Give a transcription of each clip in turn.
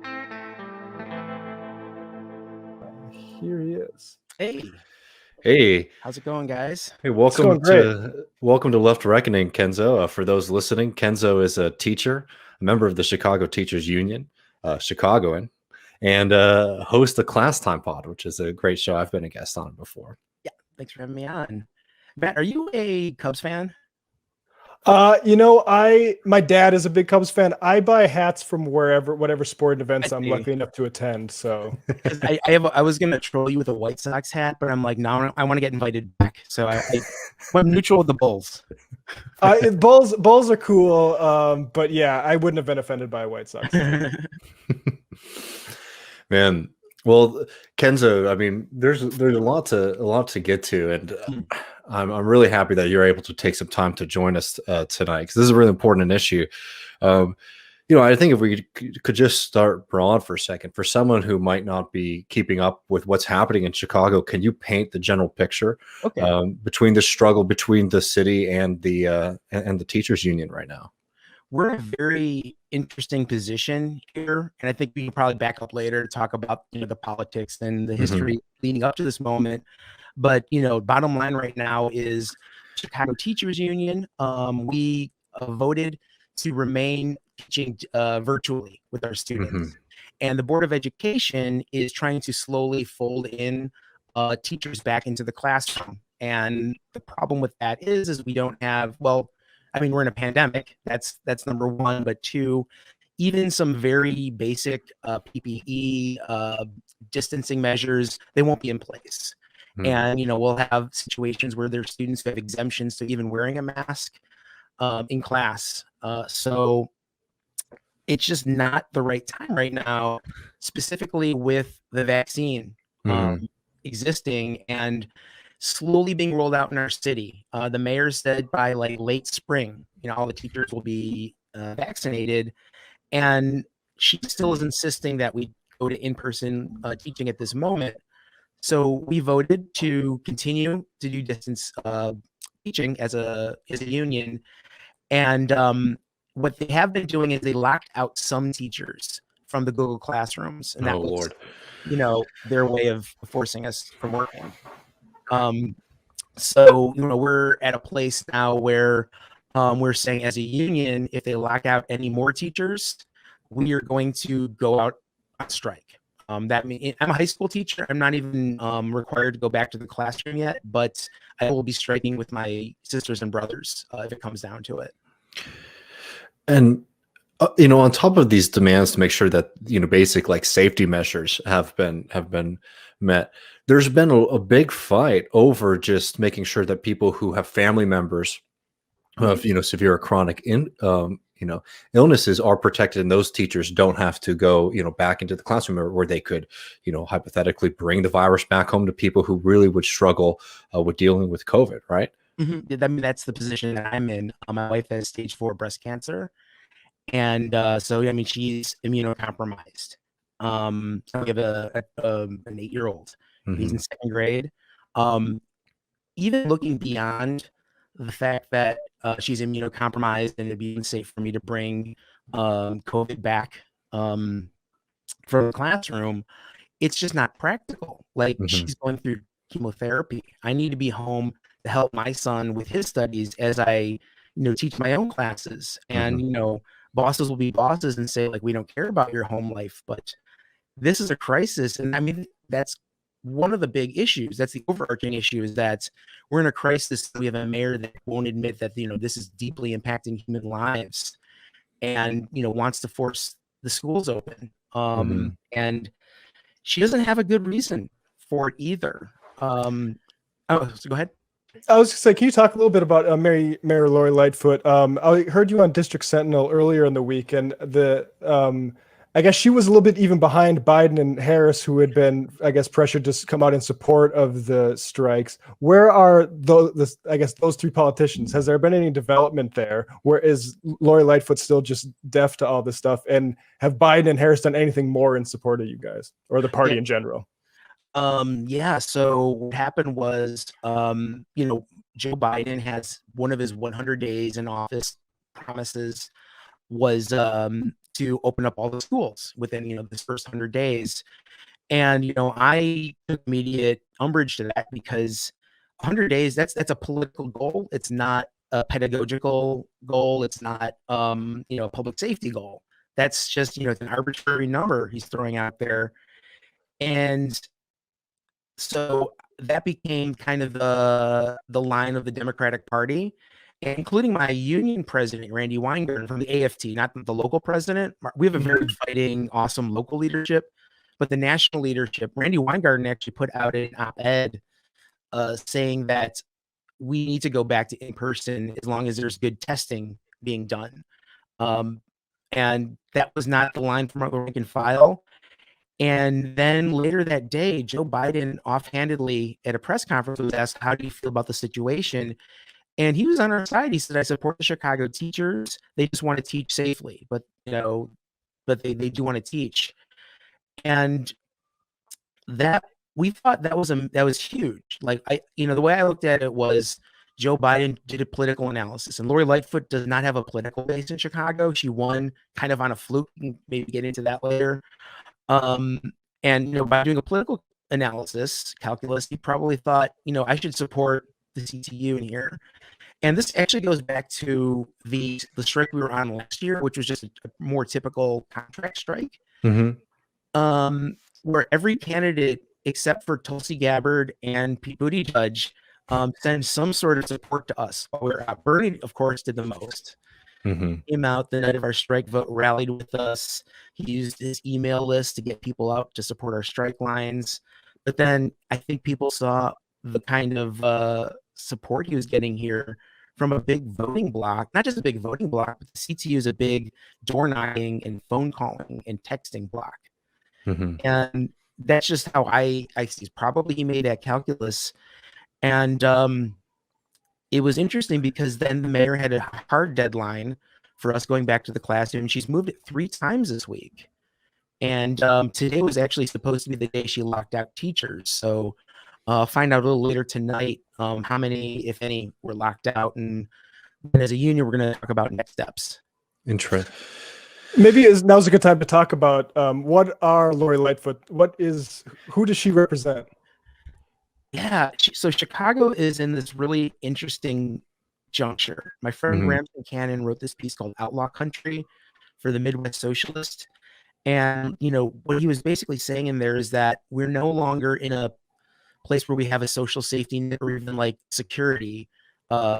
Here he is. Hey, Hey, how's it going, guys? hey, It's going great. welcome to Left Reckoning, Kenzo. For those listening, Kenzo is a teacher, a member of the Chicago Teachers Union, Chicagoan, and host the Class Time Pod, which is a great show. I've been a guest on before. Yeah, thanks for having me on. Matt, are you a Cubs fan? My dad is a big Cubs fan. I buy hats from whatever sporting events I'm see. lucky enough to attend. So 'Cause I was gonna troll you with a White Sox hat, but I'm like, no, I want to get invited back. So I'm neutral with the Bulls. Bulls are cool. But yeah, I wouldn't have been offended by a White Sox hat. Man, well, Kenzo, I mean, there's a lot to get to, and I'm really happy that you're able to take some time to join us tonight, because this is a really important issue. I think if we could just start broad for a second, for someone who might not be keeping up with what's happening in Chicago, can you paint the general picture between the struggle between the city and the teachers union right now? We're in a very interesting position here, and I think we can probably back up later to talk about the politics and the history leading up to this moment. But bottom line right now is Chicago Teachers Union. We voted to remain teaching virtually with our students, and the Board of Education is trying to slowly fold in teachers back into the classroom. And the problem with that is we don't have we're in a pandemic. That's number one. But two, even some very basic PPE distancing measures, they won't be in place. And, we'll have situations where there's students who have exemptions to even wearing a mask in class. So it's just not the right time right now, specifically with the vaccine existing and slowly being rolled out in our city. The mayor said by late spring, all the teachers will be vaccinated. And she still is insisting that we go to in-person teaching at this moment. So we voted to continue to do distance teaching as a union. And what they have been doing is they locked out some teachers from the Google Classrooms. And that was, their way of forcing us from working. So we're at a place now where we're saying as a union, if they lock out any more teachers, we are going to go out on strike. That means I'm a high school teacher. I'm not even required to go back to the classroom yet, but I will be striking with my sisters and brothers if it comes down to it. And on top of these demands to make sure that basic safety measures have been met, there's been a big fight over just making sure that people who have family members who have severe or chronic illnesses are protected, and those teachers don't have to go back into the classroom where they could hypothetically bring the virus back home to people who really would struggle with dealing with COVID, right? I mean, that's the position that I'm in. My wife has stage 4 breast cancer. And so, I mean, she's immunocompromised. So we have an 8-year-old. He's in 2nd grade. Even looking beyond the fact that she's immunocompromised and it'd be unsafe for me to bring COVID back from the classroom, it's just not practical. She's going through chemotherapy. I need to be home to help my son with his studies as I, teach my own classes. And, bosses will be bosses and say, we don't care about your home life, but this is a crisis. And I mean, that's one of the big issues. That's the overarching issue, is that we're in a crisis. We have a mayor that won't admit that, this is deeply impacting human lives and, wants to force the schools open. And she doesn't have a good reason for it either. So go ahead. I was going to say, can you talk a little bit about Mayor Lori Lightfoot? I heard you on District Sentinel earlier in the week, and I guess she was a little bit even behind Biden and Harris, who had been, pressured to come out in support of the strikes. Where are those 3 politicians? Has there been any development there? Where is Lori Lightfoot still just deaf to all this stuff? And have Biden and Harris done anything more in support of you guys or the party in general? So what happened was, Joe Biden has one of his 100 days in office promises was to open up all the schools within, this first 100 days. And, I took immediate umbrage to that because 100 days, that's a political goal. It's not a pedagogical goal. It's not, a public safety goal. That's just, it's an arbitrary number he's throwing out there. And so that became kind of the line of the Democratic Party, including my union president, Randy Weingarten from the AFT, not the local president. We have a very fighting, awesome local leadership, but the national leadership, Randy Weingarten actually put out an op-ed saying that we need to go back to in-person as long as there's good testing being done. And that was not the line from the rank and file. And then later that day, Joe Biden offhandedly at a press conference was asked, how do you feel about the situation? And he was on our side. He said, I support the Chicago teachers. They just want to teach safely, but they do want to teach. And that we thought that was huge. Like the way I looked at it was Joe Biden did a political analysis, and Lori Lightfoot does not have a political base in Chicago. She won kind of on a fluke. Maybe get into that later. And by doing a political analysis, calculus, he probably thought, I should support the CTU in here. And this actually goes back to the strike we were on last year, which was just a more typical contract strike, where every candidate except for Tulsi Gabbard and Pete Buttigieg send some sort of support to us. Where Bernie, of course, did the most. Came out the night of our strike vote, rallied with us. He used his email list to get people out to support our strike lines. But then I think people saw the kind of support he was getting here from a big voting block, not just a big voting block, but the CTU is a big door knocking and phone calling and texting block. And that's just how I see. Probably he made that calculus. And it was interesting because then the mayor had a hard deadline for us going back to the classroom. She's moved it 3 times this week. And today was actually supposed to be the day she locked out teachers. So find out a little later tonight how many, if any, were locked out. And as a union, we're going to talk about next steps. Interesting. Maybe now's a good time to talk about what are Lori Lightfoot? Who does she represent? Yeah, so Chicago is in this really interesting juncture. My friend Ramsey Cannon wrote this piece called Outlaw Country for the Midwest Socialist. And, what he was basically saying in there is that we're no longer in a place where we have a social safety net or even like security. I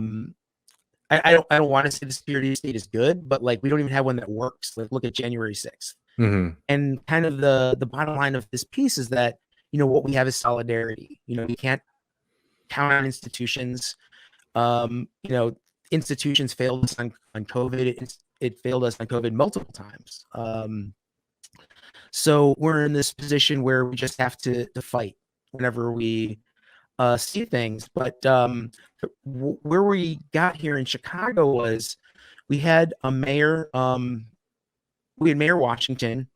don't want to say the security state is good, but like we don't even have one that works. Like look at January 6th. And kind of the bottom line of this piece is that what we have is solidarity. We can't count on institutions. Institutions failed us on COVID. It failed us on COVID multiple times. So we're in this position where we just have to fight whenever we see things. But where we got here in Chicago was we had a mayor. We had Mayor Washington,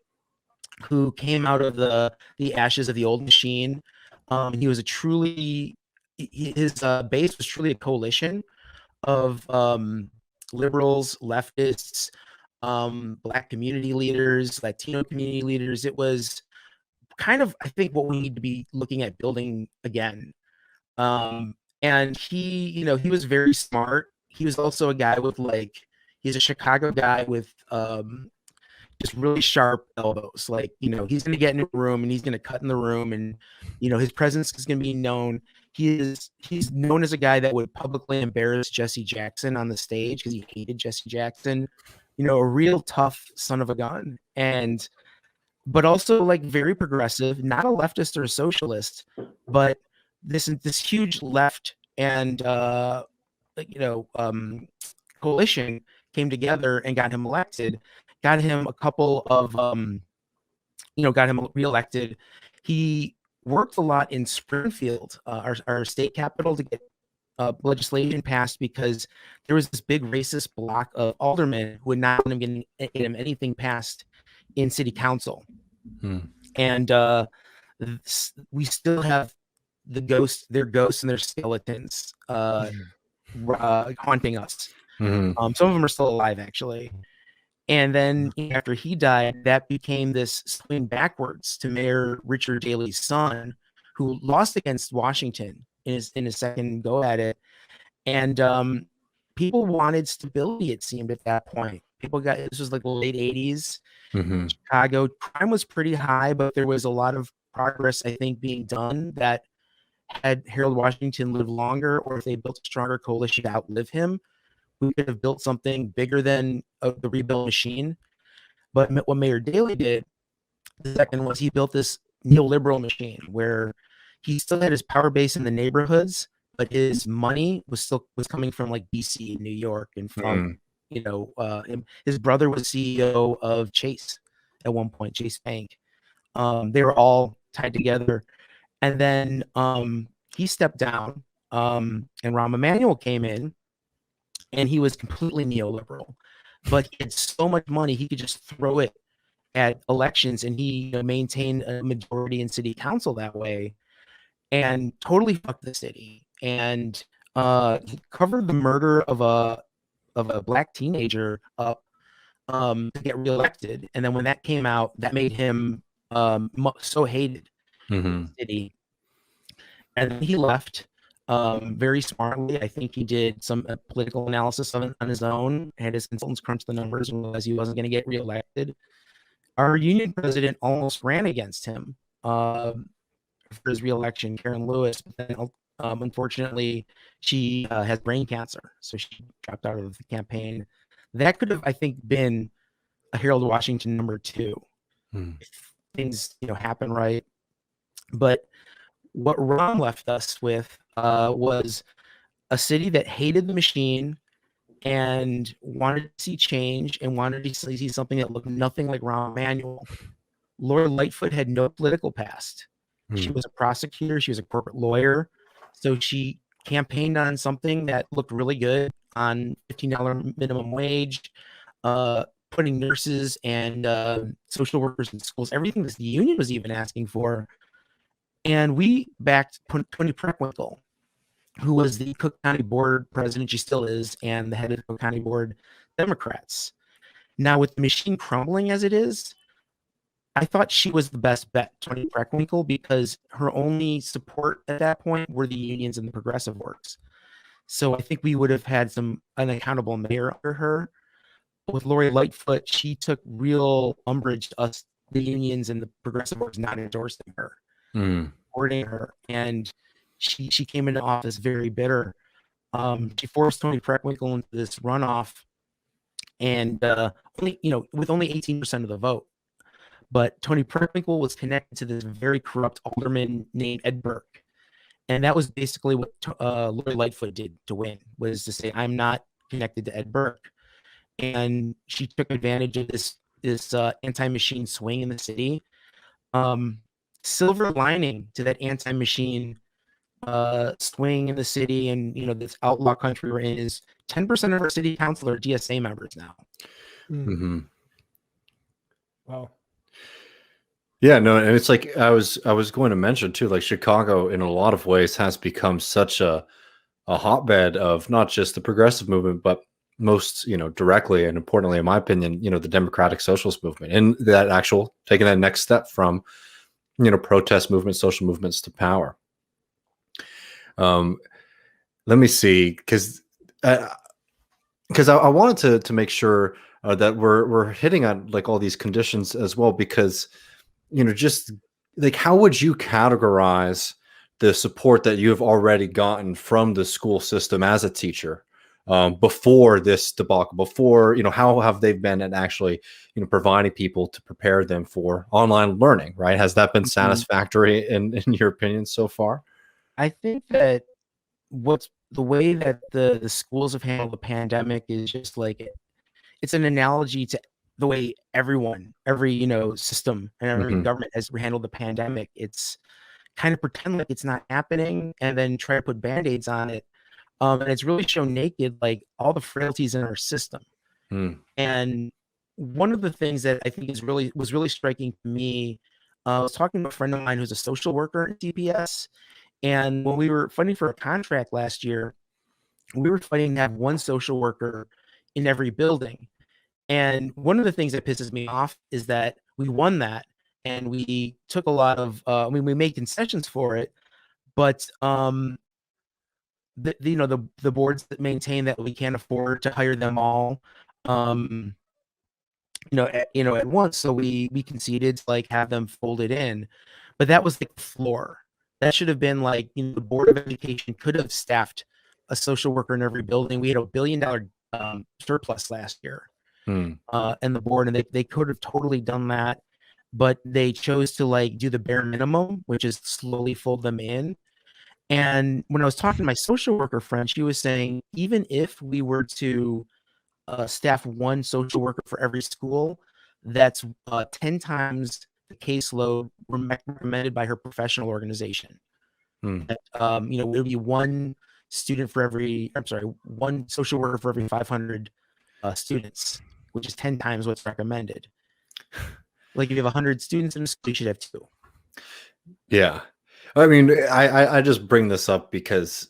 who came out of the ashes of the old machine. He was his base was truly a coalition of liberals, leftists, Black community leaders, Latino community leaders. It was kind of, I think, what we need to be looking at building again. And he was very smart. He was also a guy with he's a Chicago guy with just really sharp elbows. He's going to get in a room and he's going to cut in the room, and his presence is going to be known. He's known as a guy that would publicly embarrass Jesse Jackson on the stage because he hated Jesse Jackson. A real tough son of a gun, but also very progressive, not a leftist or a socialist, but this huge left and coalition came together and got him elected. Got him a couple of, got him reelected. He worked a lot in Springfield, our state capital, to get legislation passed because there was this big racist block of aldermen who would not let him get him anything passed in city council. And we still have their ghosts and their skeletons haunting us. Some of them are still alive, actually. And then after he died, that became this swing backwards to Mayor Richard Daley's son, who lost against Washington in his second go at it. And people wanted stability, it seemed, at that point. This was like the late 80s. Mm-hmm. Chicago, crime was pretty high, but there was a lot of progress, I think, being done that had Harold Washington lived longer, or if they built a stronger coalition to outlive him, we could have built something bigger than the rebuild machine. But what Mayor Daley did, the second, was he built this neoliberal machine where he still had his power base in the neighborhoods, but his money was coming from like DC, New York, and from his brother was CEO of Chase at one point, Chase Bank. They were all tied together, and then he stepped down, and Rahm Emanuel came in, and he was completely neoliberal, but he had so much money he could just throw it at elections, and he maintained a majority in city council that way, and totally fucked the city. And he covered the murder of a black teenager up to get reelected, and then when that came out, that made him so hated in the city, and then he left. Very smartly, I think he did some political analysis on his own, had his consultants crunch the numbers and realized he wasn't going to get reelected. Our union president almost ran against him for his reelection, Karen Lewis, but then unfortunately she has brain cancer, so she dropped out of the campaign. That could have, I think, been a Harold Washington #2 if things happen right. But what Rahm left us with was a city that hated the machine and wanted to see change and wanted to see something that looked nothing like Rahm Emanuel. Laura Lightfoot had no political past. She was a prosecutor. She was a corporate lawyer. So she campaigned on something that looked really good, on $15 minimum wage, putting nurses and social workers in schools, everything that the union was even asking for. And we backed Tony Preckwinkle, who was the Cook County Board president, she still is, and the head of the Cook County Board Democrats. Now, with the machine crumbling as it is, I thought she was the best bet, Tony Preckwinkle, because her only support at that point were the unions and the progressive works. So I think we would have had an accountable mayor under her. But with Lori Lightfoot, she took real umbrage to us, the unions and the progressive works, not endorsing her. Supporting her, and she came into office very bitter. She forced Tony Preckwinkle into this runoff, and with only 18% of the vote. But Tony Preckwinkle was connected to this very corrupt alderman named Ed Burke, and that was basically what Lori Lightfoot did to win, was to say, I'm not connected to Ed Burke. And she took advantage of this anti-machine swing in the city. Silver lining to that anti-machine swing in the city and this outlaw country we're in is 10% of our city council are DSA members now. Wow. Yeah, no, and it's like I was going to mention too, like Chicago in a lot of ways has become such a hotbed of not just the progressive movement, but most directly and importantly, in my opinion, the democratic socialist movement, and that taking that next step from protest movements, social movements to power. Let me see, because I wanted to make sure that we're hitting on like all these conditions as well, because just like, how would you categorize the support that you have already gotten from the school system as a teacher before this debacle, before how have they been at actually providing people to prepare them for online learning, right? Has that been satisfactory in your opinion so far? I think that the way that the schools have handled the pandemic is just like it's an analogy to the way every system and every government has handled the pandemic. It's kind of pretend like it's not happening and then try to put band-aids on it. And it's really shown naked, like, all the frailties in our system. And one of the things that I think was really striking to me, I was talking to a friend of mine who's a social worker at CPS, and when we were fighting for a contract last year, we were fighting to have one social worker in every building. And one of the things that pisses me off is that we won that, and we took a lot of, we made concessions for it, but the boards that maintain that we can't afford to hire them all, um, at once. So we conceded to like have them folded in, but that was like the floor. That should have been like, the Board of Education could have staffed a social worker in every building. We had $1 billion surplus last year, and the board, and they could have totally done that, but they chose to like do the bare minimum, which is slowly fold them in. And when I was talking to my social worker friend, she was saying, even if we were to staff one social worker for every school, that's 10 times the caseload recommended by her professional organization. That, it would be one social worker for every 500 students, which is 10 times what's recommended. Like if you have 100 students in a school, you should have 2. Yeah. I mean, I just bring this up because,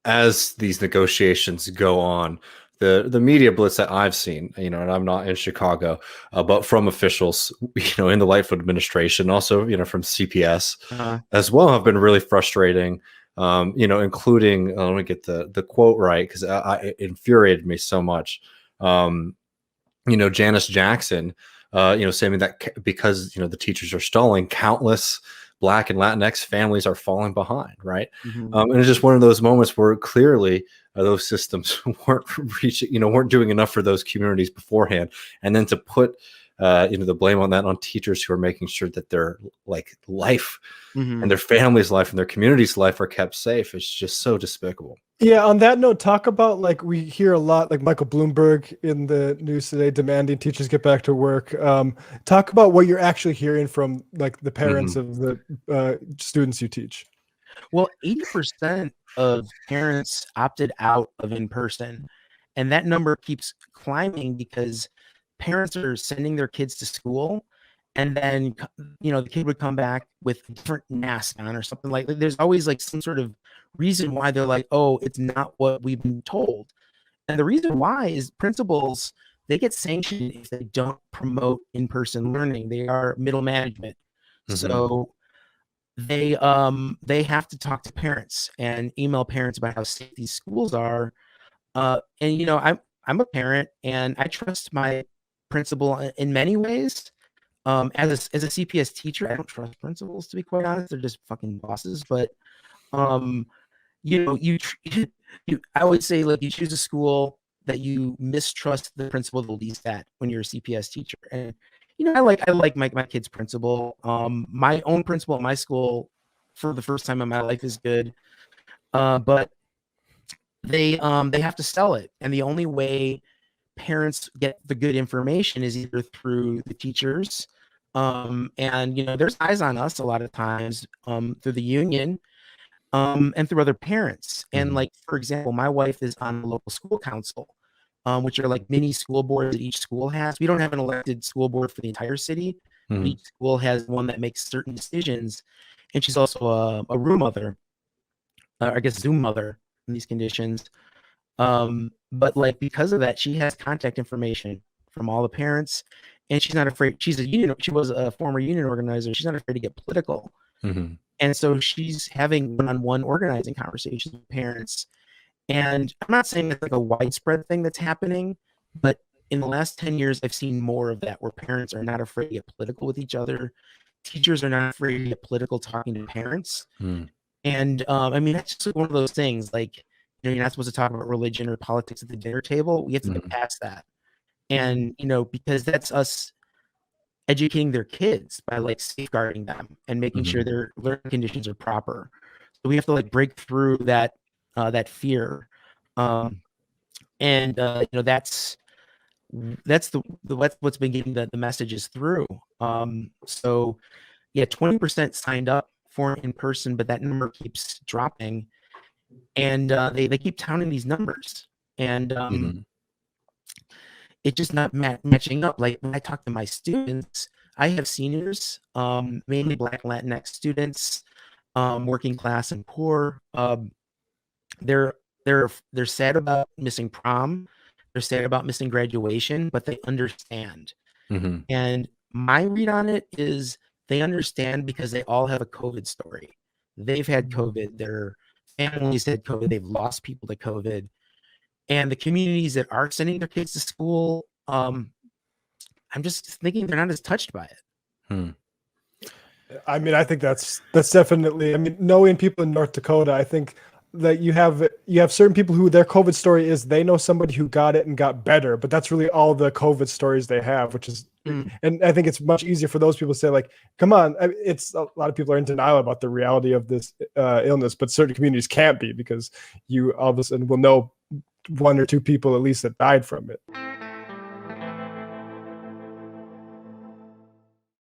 as these negotiations go on, the media blitz that I've seen, and I'm not in Chicago, but from officials, in the Lightfoot administration, also, from CPS as well, have been really frustrating. Including, let me get the quote right, because it infuriated me so much. Janice Jackson, saying that because, the teachers are stalling, countless Black and Latinx families are falling behind, right? And it's just one of those moments where clearly those systems weren't doing enough for those communities beforehand, and then to put the blame on that on teachers who are making sure that their life and their family's life and their community's life are kept safe. It's just so despicable. Yeah, on that note, talk about, like, we hear a lot, like Michael Bloomberg in the news today demanding teachers get back to work. Talk about what you're actually hearing from, like, the parents of the students you teach. Well, 80% of parents opted out of in-person, and that number keeps climbing because parents are sending their kids to school, and then, the kid would come back with a different mask on or something like that. There's always like some sort of reason why they're like, oh, it's not what we've been told. And the reason why is principals, they get sanctioned if they don't promote in-person learning. They are middle management. So they have to talk to parents and email parents about how safe these schools are. And I'm a parent, and I trust my principal in many ways. As a CPS teacher, I don't trust principals, to be quite honest. They're just fucking bosses. But I would say, like, you choose a school that you mistrust the principal the least at when you're a CPS teacher. And I like my kid's principal. My own principal at my school, for the first time in my life, is good. But they have to sell it, and the only way parents get the good information is either through the teachers, and there's eyes on us a lot of times through the union, and through other parents. And like, for example, my wife is on the local school council, which are like mini school boards that each school has. We don't have an elected school board for the entire city, but each school has one that makes certain decisions. And she's also a room mother, I guess Zoom mother in these conditions. But like, because of that, she has contact information from all the parents, and she's not afraid. She was a former union organizer. She's not afraid to get political. And so she's having one-on-one organizing conversations with parents. And I'm not saying it's like a widespread thing that's happening, but in the last 10 years, I've seen more of that, where parents are not afraid to get political with each other. Teachers are not afraid to get political talking to parents. And I mean, that's just one of those things, like, you're not supposed to talk about religion or politics at the dinner table. We have to get past that. And, because that's us educating their kids by like safeguarding them and making sure their learning conditions are proper. So we have to like break through that fear. That's what's been getting the messages through. So yeah, 20% signed up for in person, but that number keeps dropping. And they keep counting these numbers, and it's just not matching up. Like, when I talk to my students, I have seniors, mainly Black Latinx students, working class and poor. They're sad about missing prom. They're sad about missing graduation, but they understand. Hmm. And my read on it is they understand because they all have a COVID story. They've had COVID, their families had COVID, they've lost people to COVID. And the communities that are sending their kids to school, I'm just thinking they're not as touched by it. Hmm. I mean, I think that's definitely. I mean, knowing people in North Dakota, I think that you have certain people who their COVID story is they know somebody who got it and got better, but that's really all the COVID stories they have, which is, and I think it's much easier for those people to say like, come on, it's a lot of people are in denial about the reality of this illness, but certain communities can't be because you all of a sudden will know one or two people at least that died from it.